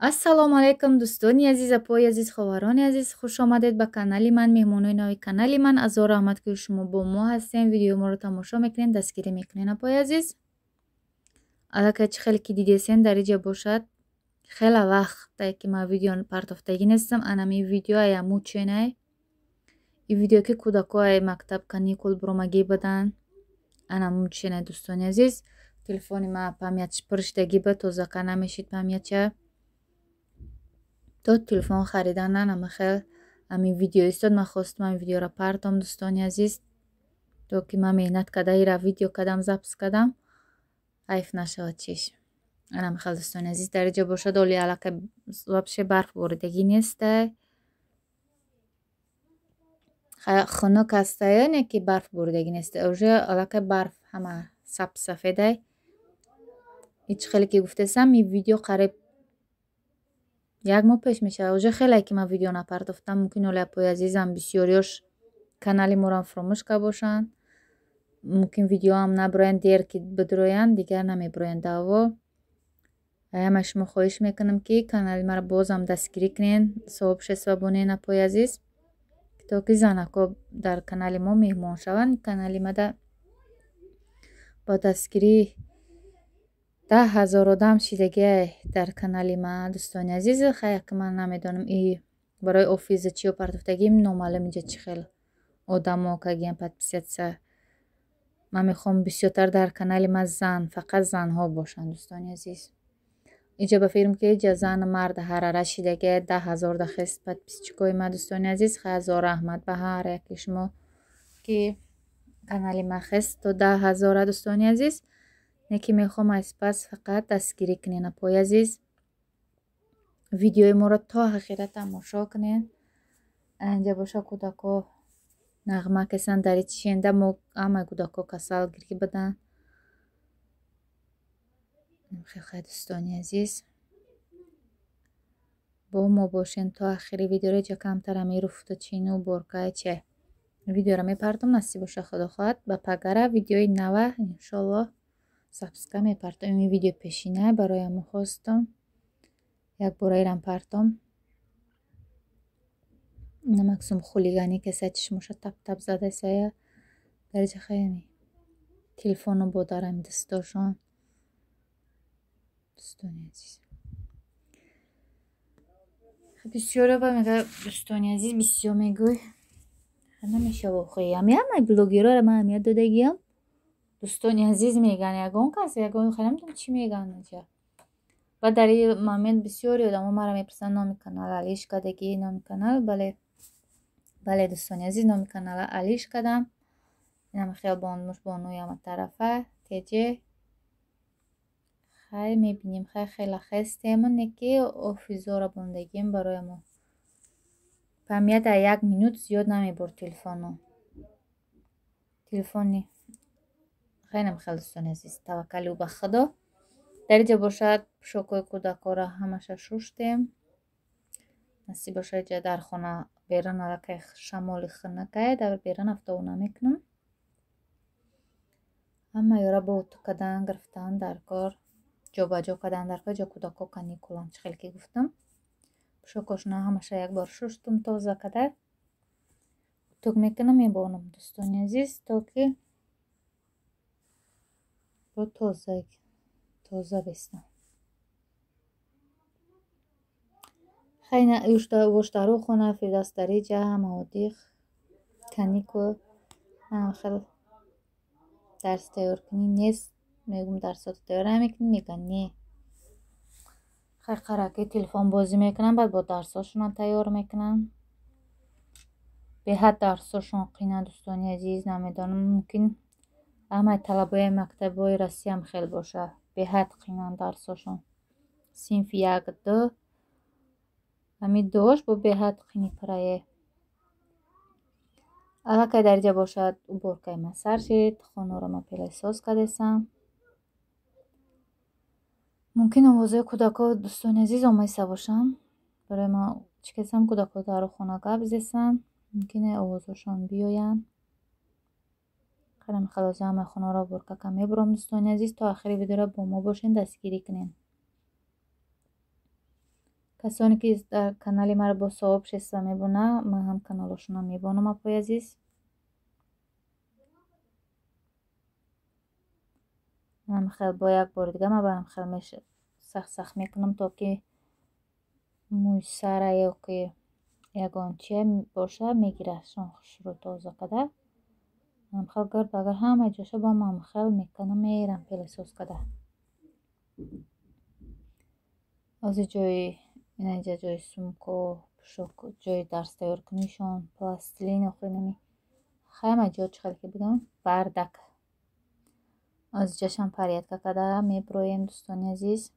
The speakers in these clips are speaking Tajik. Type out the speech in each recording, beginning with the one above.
ассалому алайкум дӯстони азиз, апои азиз, ховарони азиз, хуш омадед ба канали ман, меҳмонои нави канали ман. азо раҳмат ки шумо бо мо ҳастем, видеои моро тамошо мекунед, дастгирӣ мекунед. апои азиз, аллакай чӣ хеле ки дидесен дар иҷа бошад, хела вақте ки ман видео партофтагӣ нестам. анами видео аяму ченай и видео ки кӯдакои мактаб каникул буромагӣ бадан анаму ченай. дӯстони азиз, телефони ма памятш пуршидагӣ ба тозака намешид памятча то телефон харидан нанама хел ами видео истод. ман хостам ами видеоро партом дӯстони азиз, то ки ман меҳнат када ира видео кадам запис кадам ҳайф нашавад чиш. анам хел дӯстони азиз, дар иҷа бошад оли аллакай вообще барф боридагӣ нестай, хунук астае, не ки барф боридагӣ нестай, уже аллакай барф ҳама сафедай. ич хеле ки гуфтесам и видео қариб як моҳ пеш мешавад. уже хеле ки ман видео напартофтам. мумкин оли апои азизам бисёриёш канали моро фаромӯш карда бошанд, мумкин видеоам набироянд, дер ки бидироянд дигар намебироянд даво. аяма шумо хоҳиш мекунам ки канали маро бозам дастгирӣ кунед, соҳибшесва бонед апои азиз, то ки занако дар канали мо меҳмон шаванд. канали мада ба дастгирӣ 10,000 одам шидагиай дар канали ма. дӯстони азиз, хая ки ман намедонам и барои офизачиё партофтагӣ номаълум иҷа чӣ хел одамо кагиям подписатся. ман мехоҳам бисёртар дар канали ма зан, фақат занҳо бошанд. дӯстони азиз, иҷа ба фирм ки иҷа зан мард ҳарара шидагиай 10,000 дахест подписчикои ма. дӯстони азиз, хазо раҳмат ба ҳар яки шумо ки канали ма хест то 10,000. дӯстони азиз, не ки мехоҳам аз пас фақат дастгирӣ кунед апои азиз, видеои моро то охира тамошо кунед. инҷа боша кӯдако нағма кесан дар ич шенда мо ҳамаи кӯдако касал гирӣ бадан. хеле дӯстони азиз, бо мо бошен то охири видеоро. иҷа камтар ами руфточину боркай че видеоро мепартом. насиб боша худо хоҳад ба пагара видеои нава иншолло записка мепартом. ин видео пешинай бароям хостам, як бора ирам партом. намаксум хулиганӣ кеса чишмоша тап задасая дар иҷа хаями телефону бодарами дастдошон. дӯстони азиз, бисёре ба мега дӯстони азиз, бисёр мегӯй намешава охои ҳамаи блогерора ман ҳамият додагиям. дӯстони азиз меган ягон кас ягон намедонам чӣ меган иҷа. ва дар ин момент бисёри одамо маро мепурсанд номи канал алиш кардагӣ, номи канал. бале дӯстони азиз, номи канала алиш кардам. инам хиёбон мушбонуи ама тарафа теҷе хай мебинем. хай хела хестем, не ки офизора бондагим бароямо памят а 1 минут зиёд намебор телефону телефони хайнам хел. дӯстони азиз, таваккалу ба худо. дар иҷа бошад пӯшокҳои кӯдакора ҳамаша шуштем. насиб боша иҷа дар хона берун аллакай шамоли хунукай, дар берун афтову намекунам. ҳамаёра бо уту кадан гирифтан дар кор, ҷобаҷо кадан дар кор. иҷа кӯдако каникулам, чӣ хеле ки гуфтам. пӯшокошона ҳамаша якбор шуштум тоза када утук мекунам, мебонам дӯстони азиз, то ки бо тоза бестам. хайна воштару хона фирдавс дар иҷа ҳама одиқ каникул. хел дарс тайёр кунӣ нест, мегум дарсоти тайёр намекунӣ, меган не. хай қараки телефон бозӣ мекунам, баъд бо дарсошонам тайёр мекунам. беҳад дарсошон қина дӯстони азиз, намедонам, мумкин ҳамаи талабаи мактабҳои Россиям хел боша, беҳад қинан дарсошон. синфи 1-2 ҳами дошт бо беҳад қини прае. аллакай дар иҷа бошад уборкаи ма сар шид, хонаро ма пилайсоз кардесам. мумкин овозҳои кӯдако дӯстони азиз омаиста бошанд. барои ма чӣ кесам кӯдако дару хона гап зесанд, мумкине овозҳошон биёянд. қарам халоси ҳамаи хонаро уборка мебурам. дӯстони азиз, то охири видеоро бо мо бошен, дастгирӣ кунед. کسانی که در کانال ما با صاحب شسته میبونه من هم کانالشون هم میبونم اپای عزیز. من خیلی با یک بار دیگه من برم خیلی میشه سخت میکنم تا که موی سر یا که یگان چیه باشه میگیره شانخش رو تازه کده. من خیلی گرد بگر همه جاشه با من خیلی میکنم میرم پیلسوس کده. از جای اینجا جای سمکو پشک جای درس تیار کنیشون پلاستیلین و خیلی همه جا چخیلی که بگم بردک از جاشم پریت که کده میبرویم دوستان عزیز.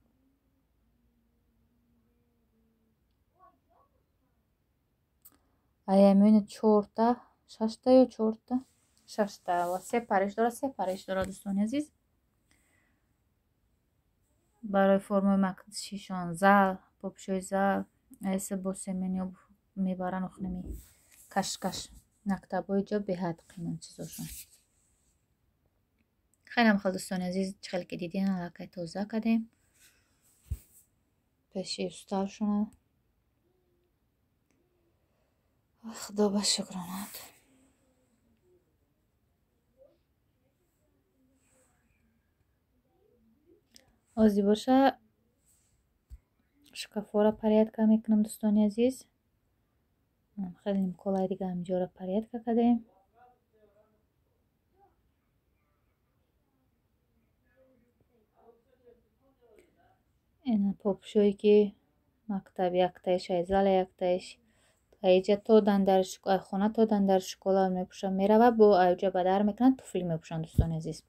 ایمون 4 تا 6 تا یا 4 تا 6 تا و 3 پرش داره دوستان عزیز. برای فرم مکشیشان زل پاپشوی زل ایسه با سمینیو میبرن اخنمی کشکش نکتبای جا به حد قیمن چیزاشون. خیلی هم خیلی دوستان عزیز چخیلی که دیدین علاقه توزه کدیم پیشی استال شونه. خدا با شکرانات. آزی باشه شکافورا پریت که میکنم دوستان عزیز. خیلی کلای دیگه همجا را پریت که کدیم. این پاپشوی که مکتب یک تایش ایزال یک تایش ایجا تا دندر خونه تا دندر شکلات میپوشن میره با ایجا بدر میکنن توفیل میپوشن دوستان عزیز.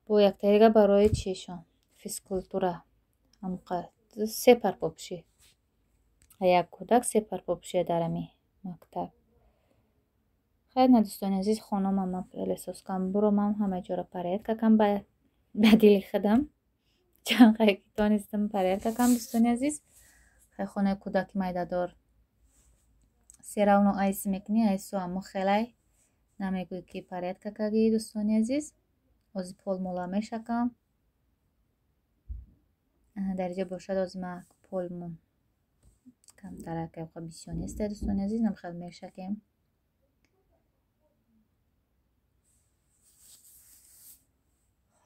با یک تایگه برای چیشان فیسکولتوره همقدر 3 پر پاپشی یک کودک 3 پر پاپشی درمی مکتب. خیلی دوستان عزیز خانم هم احساس کنم برو من همه جا را پرید که کم به دل خودم چند خیلی تانستم پرید که کم دوستان عزیز. خیلی خانه کودک میده دار سیره اونو ایس میکنی ایسو اما خیلی نمیگوی که پرید که کگی دوستان عزیز. از پول مولا میشکم درجه باشد از ما پولمون کم ترکه و بیسیونیسته دوستان عزیز نمخیل میشکیم.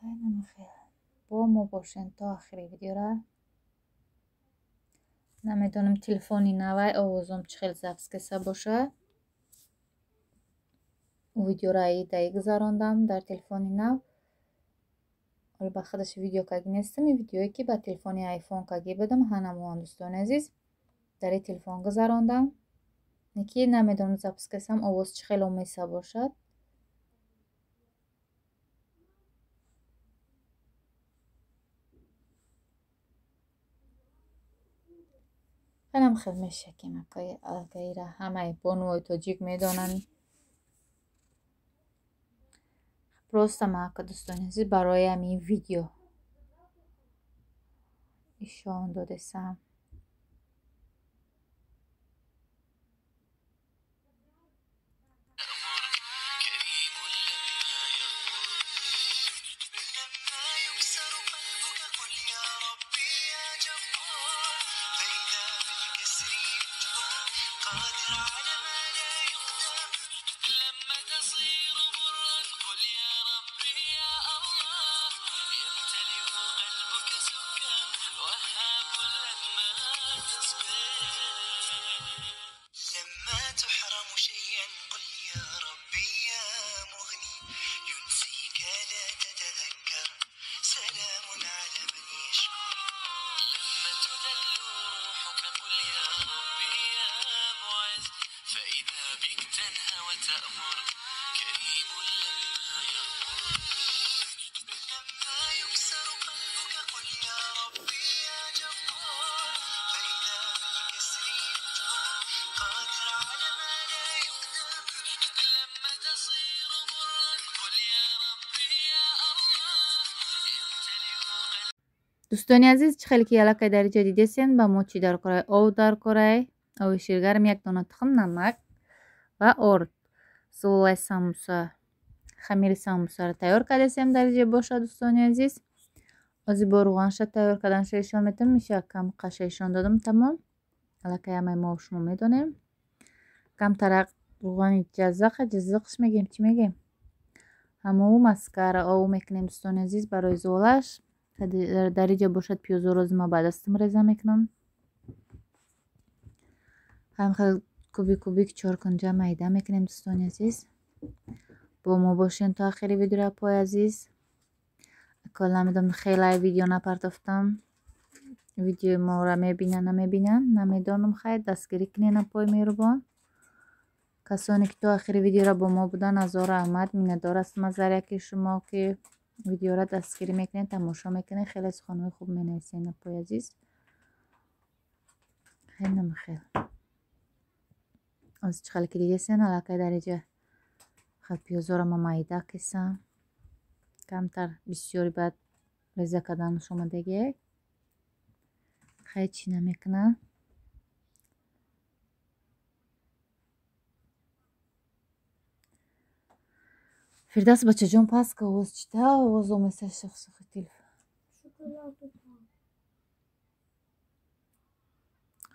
خیلی با ما باشین تا آخری ویدیو را. نمیدونم تلفنی نوی آوازم چخیل زفز کسا باشه. ویدیو را ایده گذاراندم در تلفنی نو. ولی با خودش ویدیو کگی نیستم. این ویدیویی که با تلفنی آیفون کگی بدم هنموان دوستان عزیز در این تلفن گذاراندم. نکی نمیدونم زفز کسم آواز چخیل میسا باشد. خیلی خیلی میشکیم که الگه را همه بانوی تاجیک میدانن. پروستم که دوستان عزیز برای همین ویدیو ایشان دادستم. دوستانی عزیز خیلی که علاقه در اینجا دیدین با موچی در کارای او در کارای او شیرگرم یک دانه تخم نمک و ارد سوله ساموسا خمیر ساموسا را تیار کردیم در اینجا باشه دوستانی عزیز. ози бо руғанша тайёр карданашо ишон метавонам. Миша кам қаша ишон додам. Тамом. Аллакай ҳамаи мо шумо медонем. Камтарак руғани ҷаззақш мегем, чӣ мегем? Ҳамау маскара ову мекунем дӯстони азиз барои золаш. Дар инҷа бошад пиёзоро ма ба дастам реза мекунам. ҳамхел кубик чоркунҷа майда мекунем дӯстони азиз. бо мо бошен то охири видеоро пой азиз. акол намедонам хеле видео напартофтам. видеои моро намебинан намедонам. хайр дастгирӣ кунен пой меҳрубон. касоне ки то охири видеоро бо мо будан азор раҳмат. миннатдор ҳастам аз заряки шумо ки видеоро дастгирӣ мекунед, тамошо мекунед. хеле суханҳои хуб менависед пой азиз. хел аз чихеле ки дигесен аллакай дар инҷа хел пиёзоро ма майда кесам. камтар бисёри баъд реза карданаш омадагӣ. хай чӣ намекунам. фирдавс бачаҷон паска овоз чита овоз омеса шахсахи телефон.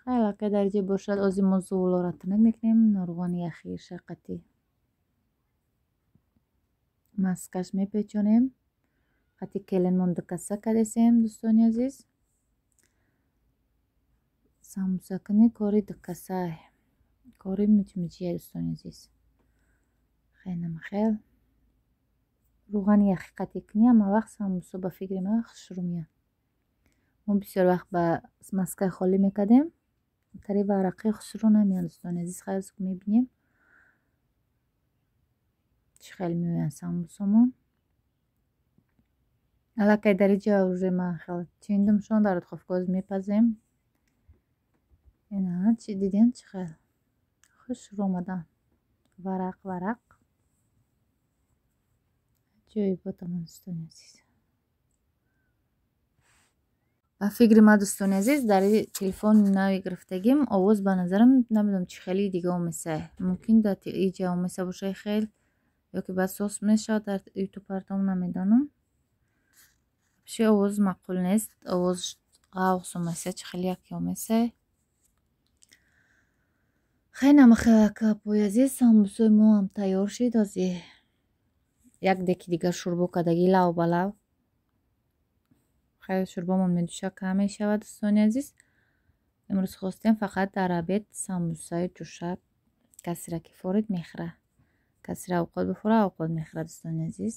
хай аллакай дар инҷа бошад. ози мо зувулора тунак мекунем. нурғони яхи шақати маскаш мепечонем. қати келенмон дукаса кадесем дӯстони азиз. самбусакуни кори дукасай. кори муҷмуҷия дӯстони азиз. хел руғани яхи қати кунӣ ҳама вақт самбусо ба фикри ма хушрӯ меяд. мо бисёр вақт ба маскаи холӣ мекардем. тари варақи хушрӯ намеяд дӯстони азиз. хеле мебинем чӣ хеле меоянд самбусомон. аллакай дар инҷа уже ман хел чиндумшон дар духовка мепазем. ина чӣ дидем чӣ хел хушрӯ омадан. варақ ҷойботамон дӯстони азиз. ба фикри ма дӯстони азиз дар ин телефони нави гирифтагим овоз ба назарам намедонам чӣ хели дига омеса. мумкин дар инҷа омеса бошад хел ё ки баъд сос мешавад дар ютуб партом намедонам. биши овоз маъқул нест. овоз ғавғс омеса чӣ хели яке омеса. хай намахелака пой азиз. самбусои мо ҳам тайёр шид. ози як деки дигар шӯрбо кардагӣ лав ба лав. хеле шӯрбомон медӯша кам мешавад дӯстони азиз. имрӯз хостем фақат дар обед самбусаи ҷӯшак. касеро ки форид мехӯра. касеро овқот бихӯра овқот мехӯра дӯстони азиз.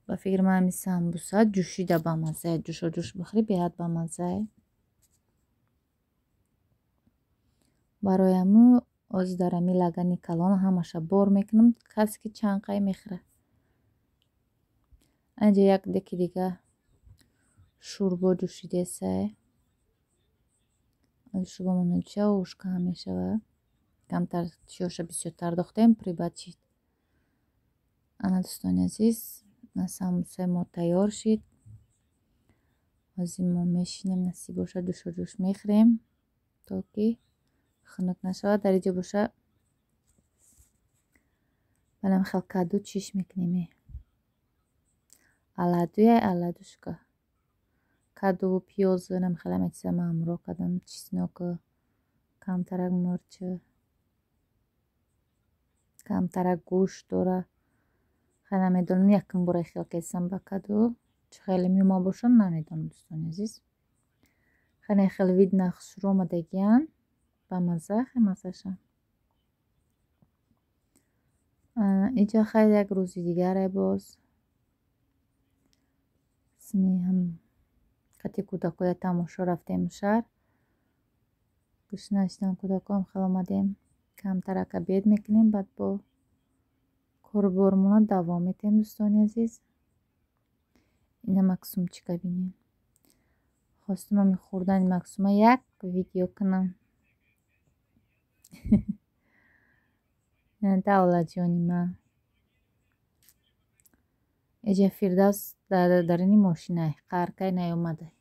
ба фикри ман ҳамин самбуса ҷӯшида ба маззае. ҷӯшоҷӯш бихӯри беҳад ба маззае. барои ҳамун ози дар ҳамин лагани калон ҳамаша бор мекунам. касе ки чанқай мехӯра. инҷа як деки дига шӯрбо ҷӯшидесае. шӯрбомон меҷӯша ош кам мешавад. камтар чиёша бисёртар дохтем прибачид. ана дӯстони азиз самбусаи мо тайёр шид. ози мо мешинем насиб бошад ҷӯшоҷӯш мехӯрем то ки хунук нашавад. дар инҷа боша балам хел каду чиш мекунем. аладуя аладушка каду пиёз намхела метиса мамро кадам чесноку камтарак мурча камтарак гӯшт дора. хеле намедонам якум бора хел кесам ба каду чӣ хеле меома бошад намедонам дӯстони азиз. хеле видна хушрӯ омадагиянд ба мазза маззаша. инҷа хеле як рӯзи дигаре боз ҳам қати кӯдакоя тамошо рафтем шаҳр. гӯшна шидам кӯдакам хеле омадем. камтарак обед мекунем баъд бо корубормона давом метем дӯстони азиз. ина максумчика бинем. хостам ҳамин хӯрдани максума як видео кунам. давлаҷони ман эҷа фирдавс дар ини мошинай қаркай наёмадай.